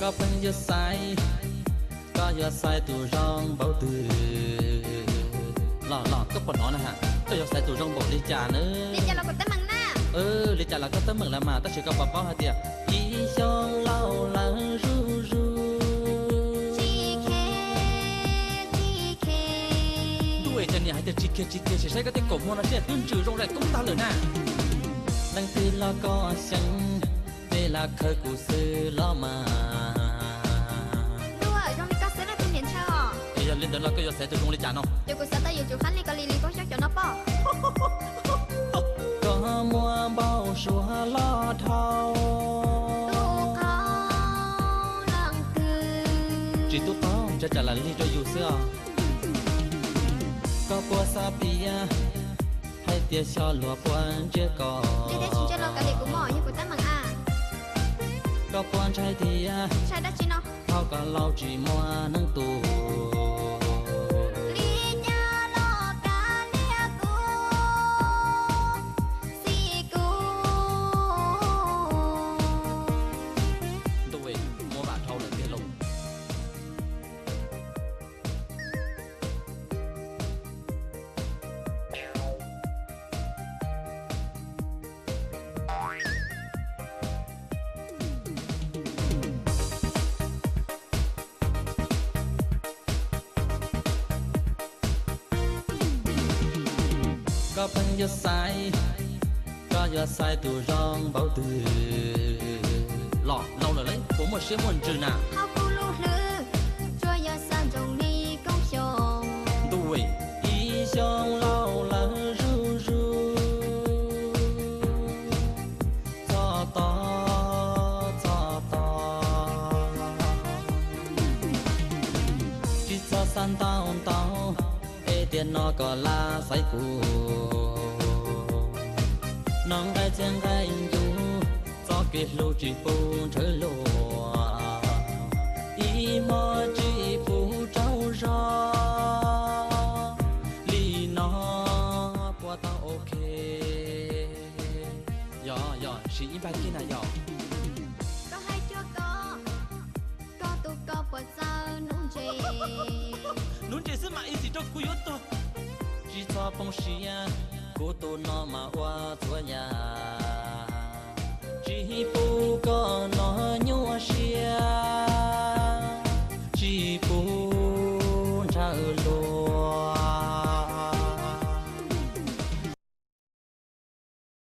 có phân giờ sai có giờ sai tụ rong bao từ lọ có phần nó nè hả có giờ sai tụ rong bộ đi trả nữa đi trả là có tấm bằng na đi trả là có tấm mừng là mà ta chỉ có bảo bảo hả tiệt ý xong lâu là ru ru đuổi chân nhà hay tiệt chi kia chỉ sai cái tiệt cổ mua nó sẽ tuyên trừ rong lại cũng ta lửa nè đang từ lo có sẵn đây là khơi của sư lo mà lên đó là cái sẽ từ trong đi chán không? Tôi cũng sẽ tới dự chủ khánh đi có lì có chắc cho nó bỏ. Có mua bao số lo thâu. Tu có lần từ. Chỉ tu có cho trả lại đi cho dù xưa. Có bùa sa bia hay tia cho lúa buồn chưa có. Đi để xin cho lo cả lì của mỏ như của tấm bằng à. Có buồn trai thì trai đã chi nó. Thao cả lâu chỉ mua nâng tù. Có phân giờ sai tụ rong bao từ lọ lâu là lấy của một số nguồn trừ nào hao cu lu lư cho giờ san trồng đi công chồng tuổi ý xong lâu là ru ru cho to chỉ cho san tao ê tiền nó có là say cũ nong gai chân gai du gió kết lô chỉ phù trời lùa ý mò chỉ phù trâu gió lì nó qua tao ok yo chỉ im bài kia này yo có hay chưa có tu có bỏ sao nún chè sớm mà ý gì đâu cúi ốt chỉ cho phong xí cô tô nó mà qua chúa nhà